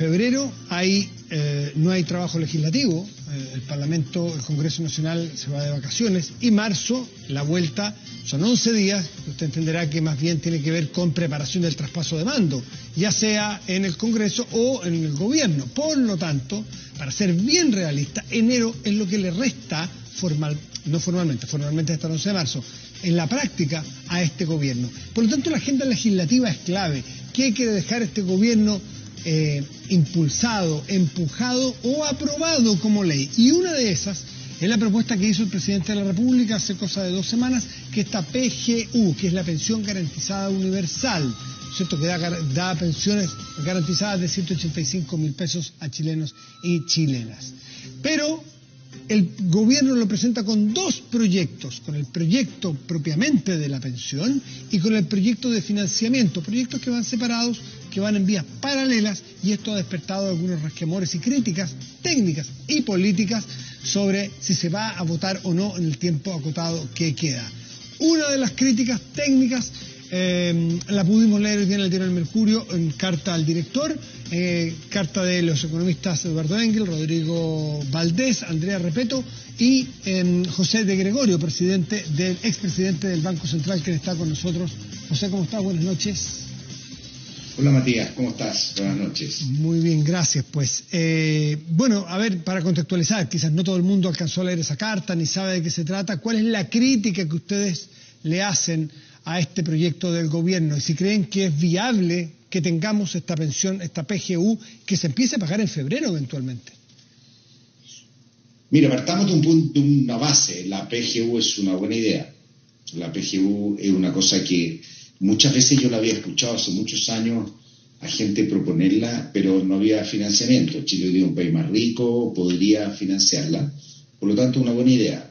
febrero no hay trabajo legislativo, el Parlamento, el Congreso Nacional se va de vacaciones, y marzo, la vuelta, son 11 días, usted entenderá que más bien tiene que ver con preparación del traspaso de mando, ya sea en el Congreso o en el gobierno. Por lo tanto, para ser bien realista, enero es lo que le resta formalmente hasta el 11 de marzo, en la práctica a este gobierno. Por lo tanto, la agenda legislativa es clave. ¿Qué quiere dejar este gobierno impulsado, empujado o aprobado como ley? Y una de esas es la propuesta que hizo el presidente de la República hace cosa de 2 semanas, que esta PGU, que es la pensión garantizada universal, ¿cierto?, que da pensiones garantizadas de 185.000 pesos a chilenos y chilenas. Pero el gobierno lo presenta con 2 proyectos, con el proyecto propiamente de la pensión y con el proyecto de financiamiento, proyectos que van separados, que van en vías paralelas, y esto ha despertado algunos resquemores y críticas técnicas y políticas sobre si se va a votar o no en el tiempo acotado que queda. Una de las críticas técnicas la pudimos leer hoy día en el diario El Mercurio, en carta al director, carta de los economistas Eduardo Engel, Rodrigo Valdés, Andrea Repeto y José de Gregorio, expresidente del Banco Central, que está con nosotros. José, ¿cómo estás? Buenas noches. Hola Matías, ¿cómo estás? Buenas noches. Muy bien, gracias. Pues bueno, a ver, para contextualizar, quizás no todo el mundo alcanzó a leer esa carta ni sabe de qué se trata. ¿Cuál es la crítica que ustedes le hacen a este proyecto del gobierno? Y si creen que es viable que tengamos esta pensión, esta PGU, que se empiece a pagar en febrero eventualmente. Mira, partamos de una base. La PGU es una buena idea. La PGU es una cosa que muchas veces yo la había escuchado hace muchos años a gente proponerla, pero no había financiamiento. Chile hoy día es un país más rico, podría financiarla. Por lo tanto, una buena idea.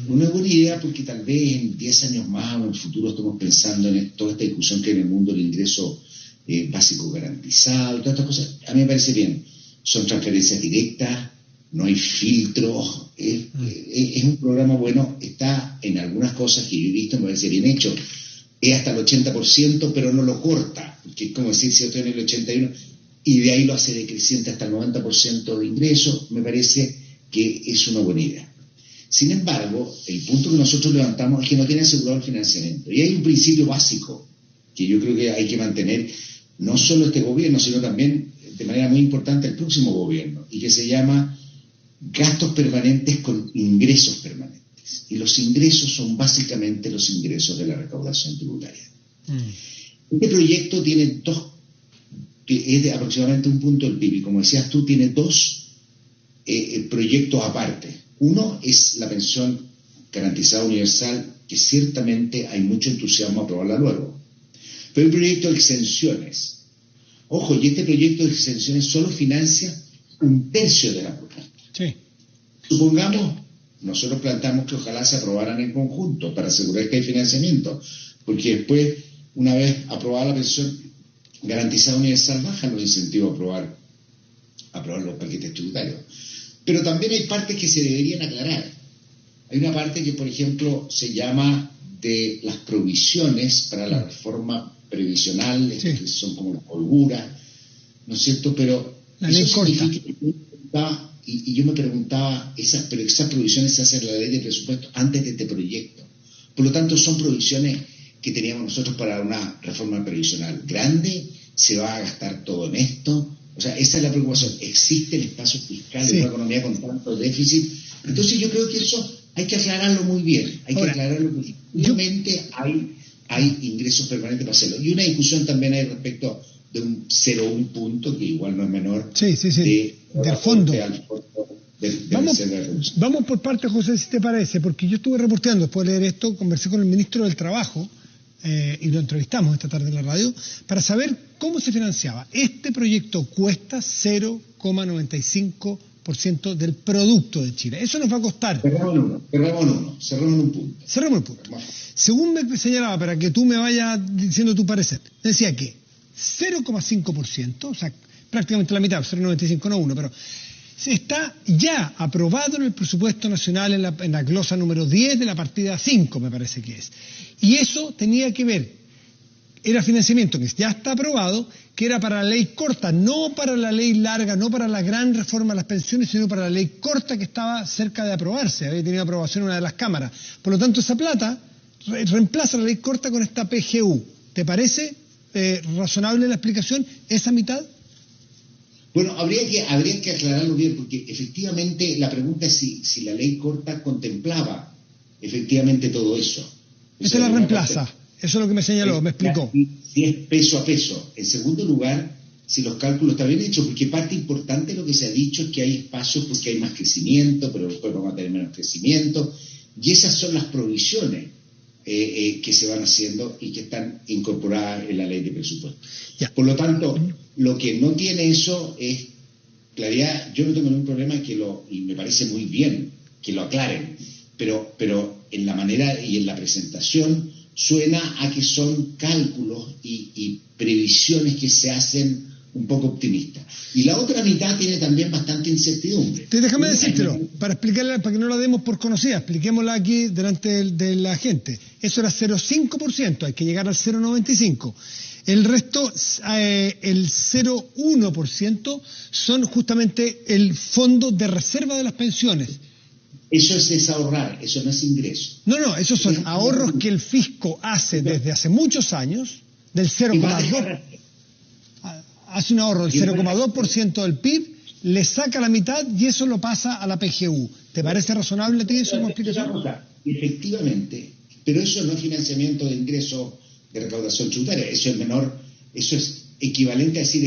Una buena idea porque tal vez en 10 años más o en el futuro estamos pensando en toda esta discusión que hay en el mundo del ingreso básico garantizado, todas estas cosas. A mí me parece bien. Son transferencias directas, no hay filtros, es un programa bueno, está en algunas cosas que yo he visto, me parece bien hecho. Es hasta el 80%, pero no lo corta, que es como decir, si yo estoy en el 81%, y de ahí lo hace decreciente hasta el 90% de ingresos, me parece que es una buena idea. Sin embargo, el punto que nosotros levantamos es que no tiene asegurado el financiamiento. Y hay un principio básico que yo creo que hay que mantener, no solo este gobierno, sino también de manera muy importante el próximo gobierno, y que se llama gastos permanentes con ingresos permanentes. Y los ingresos son básicamente los ingresos de la recaudación tributaria. Este proyecto tiene es de aproximadamente 1 punto del PIB, y como decías tú, tiene 2 proyectos aparte. Uno es la pensión garantizada universal, que ciertamente hay mucho entusiasmo a aprobarla luego. Pero hay un proyecto de exenciones. Ojo, y este proyecto de exenciones solo financia 1/3 de la propuesta. Sí. Supongamos, nosotros planteamos que ojalá se aprobaran en conjunto para asegurar que hay financiamiento, porque después, una vez aprobada la pensión garantizada universal, bajan los incentivos a aprobar los paquetes tributarios. Pero también hay partes que se deberían aclarar. Hay una parte que, por ejemplo, se llama de las provisiones para la reforma previsional, sí, que son como las holguras, ¿no es cierto? Pero la ley corta. Y yo me preguntaba, esas provisiones se hacen en la ley de presupuesto antes de este proyecto. Por lo tanto, son provisiones que teníamos nosotros para una reforma previsional grande. ¿Se va a gastar todo en esto? O sea, esa es la preocupación. ¿Existe el espacio fiscal de una economía con tanto déficit? Entonces yo creo que eso hay que aclararlo muy bien. Hay que aclararlo porque obviamente hay ingresos permanentes para hacerlo. Y una discusión también hay respecto de un 0,1 punto, que igual no es menor. Sí. Del fondo. Vamos por partes, José, si te parece, porque yo estuve reporteando después de leer esto, conversé con el ministro del Trabajo, y lo entrevistamos esta tarde en la radio, para saber cómo se financiaba. Este proyecto cuesta 0,95% del producto de Chile. Eso nos va a costar. Cerramos en un punto. Según me señalaba, para que tú me vayas diciendo tu parecer, decía que 0,5%, o sea, prácticamente la mitad, 0,95, no 1, pero está ya aprobado en el presupuesto nacional en la glosa número 10 de la partida 5, me parece que es. Y eso tenía que ver era financiamiento que ya está aprobado, que era para la ley corta, no para la ley larga, no para la gran reforma de las pensiones, sino para la ley corta que estaba cerca de aprobarse, había tenido aprobación en una de las cámaras. Por lo tanto, esa plata reemplaza la ley corta con esta PGU. ¿Te parece razonable la explicación, esa mitad? Bueno, habría que aclararlo bien, porque efectivamente la pregunta es si la ley corta contemplaba efectivamente todo eso. Eso la reemplaza, eso es lo que me señaló, me explicó. Si es peso a peso. En segundo lugar, si los cálculos están bien hechos, porque parte importante de lo que se ha dicho es que hay espacios porque hay más crecimiento, pero después vamos a tener menos crecimiento, y esas son las provisiones que se van haciendo y que están incorporadas en la ley de presupuesto. Ya. Por lo tanto, lo que no tiene eso es claridad. Yo no tengo ningún problema y me parece muy bien que lo aclaren, pero en la manera y en la presentación suena a que son cálculos y previsiones que se hacen un poco optimistas. Y la otra mitad tiene también bastante incertidumbre. Déjame decírtelo, para explicarla, para que no la demos por conocida, expliquémosla aquí delante de la gente. Eso era 0,5%, hay que llegar al 0,95%. El resto, el 0,1%, son justamente el fondo de reserva de las pensiones. Eso es desahorrar, eso no es ingreso. No, esos son ahorros que el fisco hace desde hace muchos años, del 0,2%. Hace un ahorro del 0,2% del PIB, le saca la mitad y eso lo pasa a la PGU. ¿Te parece razonable a ti eso como explicación? Efectivamente, pero eso no es financiamiento de ingresos de recaudación tributaria, eso es menor, eso es equivalente a decir,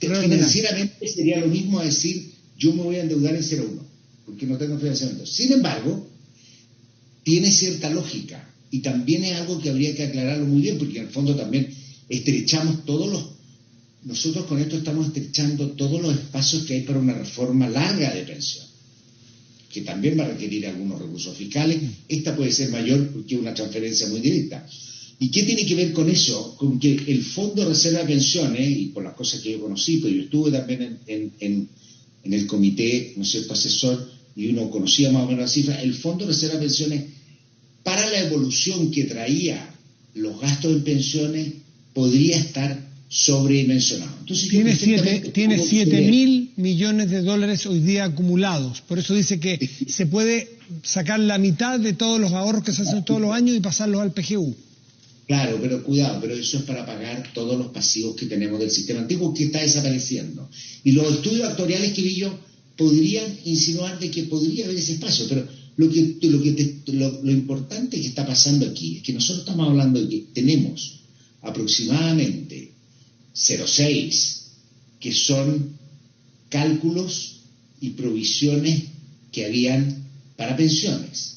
financieramente sería lo mismo a decir, yo me voy a endeudar en 0,1, porque no tengo financiamiento. Sin embargo, tiene cierta lógica y también es algo que habría que aclararlo muy bien, porque en el fondo también estrechamos nosotros con esto estamos estrechando todos los espacios que hay para una reforma larga de pensión, que también va a requerir algunos recursos fiscales. Esta puede ser mayor porque es una transferencia muy directa. ¿Y qué tiene que ver con eso? Con que el Fondo de Reserva de Pensiones, y por las cosas que yo conocí, pues yo estuve también en el comité, ¿no es cierto?, asesor, y uno conocía más o menos la cifra, el Fondo de Reserva de Pensiones, para la evolución que traía los gastos en pensiones, podría estar sobredimensionado. Entonces, tiene 7.000 millones de dólares hoy día acumulados. Por eso dice que se puede sacar la mitad de todos los ahorros que se hacen todos los años y pasarlos al PGU. Claro, pero cuidado, pero eso es para pagar todos los pasivos que tenemos del sistema antiguo que está desapareciendo. Y los estudios actuariales que vi yo podrían insinuar de que podría haber ese espacio, pero lo importante que está pasando aquí es que nosotros estamos hablando de que tenemos aproximadamente 0,6, que son cálculos y provisiones que habían para pensiones,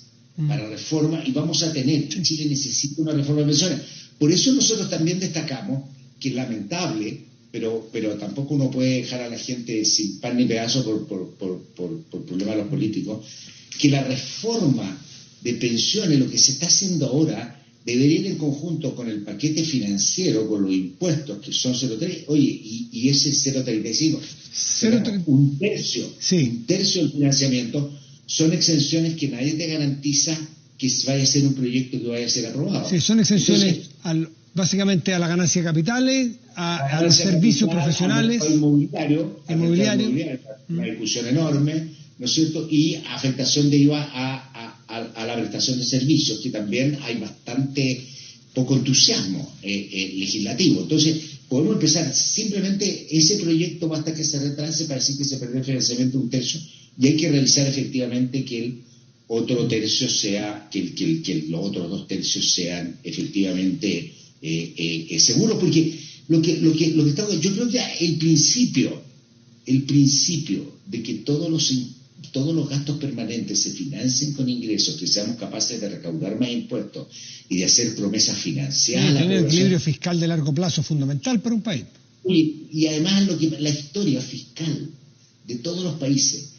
para reforma, y vamos a tener, Chile necesita una reforma de pensiones. Por eso nosotros también destacamos que es lamentable, pero tampoco uno puede dejar a la gente sin pan ni pedazo por problemas de los políticos, que la reforma de pensiones, lo que se está haciendo ahora, debería ir en conjunto con el paquete financiero, con los impuestos, que son 0,3, oye, y ese 0,35, un tercio del financiamiento, son exenciones que nadie te garantiza que vaya a ser un proyecto que vaya a ser aprobado. Sí, son exenciones básicamente a la ganancia de capitales, a los servicios profesionales, al inmobiliario, mm. una discusión enorme, ¿no es cierto? Y afectación de IVA a la prestación de servicios, que también hay bastante poco entusiasmo legislativo. Entonces, podemos empezar, simplemente ese proyecto basta que se retrase para decir que se perdió el financiamiento de un tercio, y hay que revisar efectivamente que el otro tercio sea, que los otros 2 tercios sean efectivamente seguros, porque lo que estamos, yo creo que el principio de que todos los gastos permanentes se financien con ingresos, que seamos capaces de recaudar más impuestos y de hacer promesas financieras. Tener equilibrio fiscal de largo plazo es fundamental para un país. Y además la historia fiscal de todos los países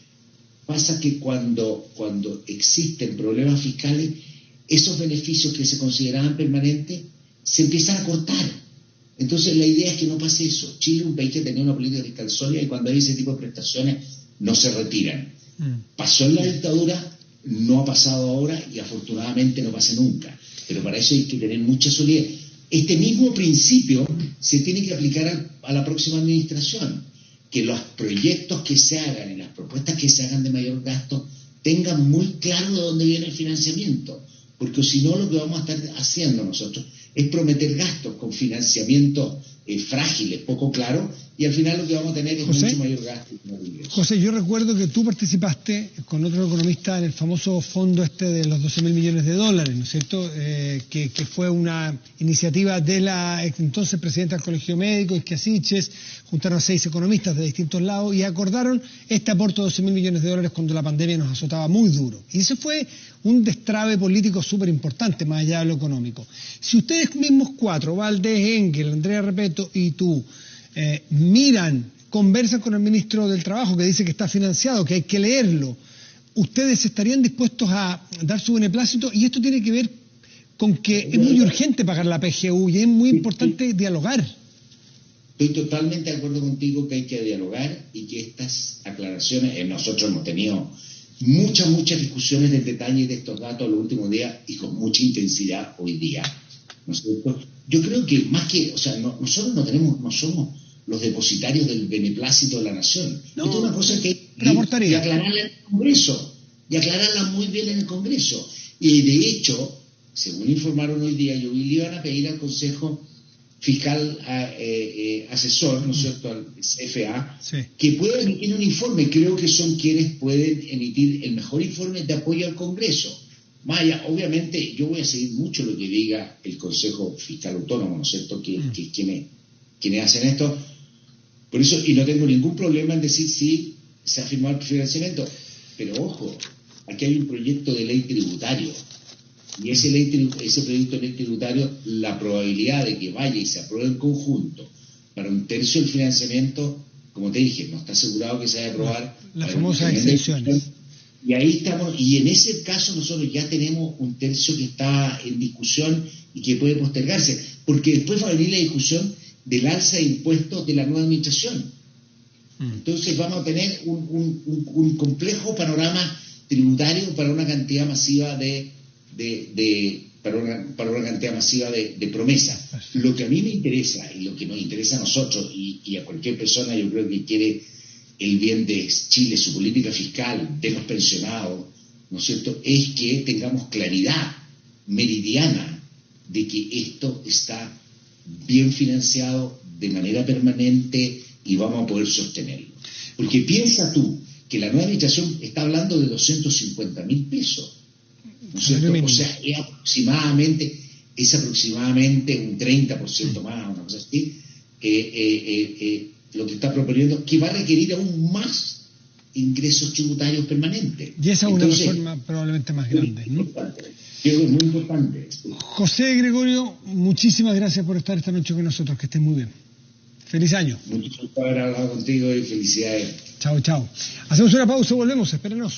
pasa que cuando existen problemas fiscales, esos beneficios que se consideraban permanentes se empiezan a cortar. Entonces la idea es que no pase eso. Chile es un país que tenía una política fiscal sólida y cuando hay ese tipo de prestaciones no se retiran. Pasó en la dictadura, no ha pasado ahora y afortunadamente no pasa nunca. Pero para eso hay que tener mucha solidez. Este mismo principio se tiene que aplicar a la próxima administración, que los proyectos que se hagan y las propuestas que se hagan de mayor gasto tengan muy claro de dónde viene el financiamiento, porque si no lo que vamos a estar haciendo nosotros es prometer gastos con financiamientos frágiles, poco claros, y al final lo que vamos a tener es mucho mayor gasto. José, yo recuerdo que tú participaste con otro economista en el famoso fondo de los 12.000 millones de dólares, ¿no es cierto? Que fue una iniciativa de la entonces presidenta del Colegio Médico, Isquia Siches, juntaron a 6 economistas de distintos lados y acordaron este aporte de 12.000 millones de dólares cuando la pandemia nos azotaba muy duro. Y ese fue un destrabe político súper importante, más allá de lo económico. Si ustedes mismos 4, Valdés, Engel, Andrea Repeto y tú, conversan con el ministro del Trabajo que dice que está financiado, que hay que leerlo, ¿ustedes estarían dispuestos a dar su beneplácito? Y esto tiene que ver con que es muy urgente pagar la PGU y es muy importante dialogar. Estoy totalmente de acuerdo contigo que hay que dialogar y que estas aclaraciones, nosotros hemos tenido muchas discusiones del detalle de estos datos los últimos días y con mucha intensidad hoy día, ¿no es cierto? Yo creo que más que, nosotros no somos los depositarios del beneplácito de la nación. No, esto es una cosa que hay que aclararla en el Congreso, y aclararla muy bien en el Congreso. Y de hecho, según informaron hoy día, le iban a pedir al Consejo Fiscal Asesor, ¿no es cierto?, al CFA, sí, que pueda emitir un informe. Creo que son quienes pueden emitir el mejor informe de apoyo al Congreso. Maya, obviamente, yo voy a seguir mucho lo que diga el Consejo Fiscal Autónomo, ¿no es cierto?, que quienes hacen esto. Por eso, y no tengo ningún problema en decir si se ha firmado el financiamiento. Pero ojo, aquí hay un proyecto de ley tributario. Y ese proyecto de ley tributario, la probabilidad de que vaya y se apruebe en conjunto para 1/3 del financiamiento, como te dije, no está asegurado que se vaya a aprobar. Las famosas exenciones. Y ahí estamos, y en ese caso nosotros ya tenemos 1/3 que está en discusión y que puede postergarse, porque después va a venir la discusión del alza de impuestos de la nueva administración. Entonces vamos a tener un complejo panorama tributario para una cantidad masiva de promesas. Lo que a mí me interesa y lo que nos interesa a nosotros y a cualquier persona, yo creo que quiere el bien de Chile, su política fiscal, de los pensionados, ¿no es cierto?, es que tengamos claridad meridiana de que esto está bien financiado de manera permanente y vamos a poder sostenerlo. Porque piensa tú que la nueva administración está hablando de 250.000 pesos, ¿no es cierto? O sea, es aproximadamente un 30% más, una cosa así, lo que está proponiendo, que va a requerir aún más ingresos tributarios permanentes. Y esa es una reforma probablemente más grande. Es muy importante. José Gregorio, muchísimas gracias por estar esta noche con nosotros, que estés muy bien. Feliz año. Mucho gusto haber hablado contigo y felicidades. Chao. Hacemos una pausa, volvemos, espérenos.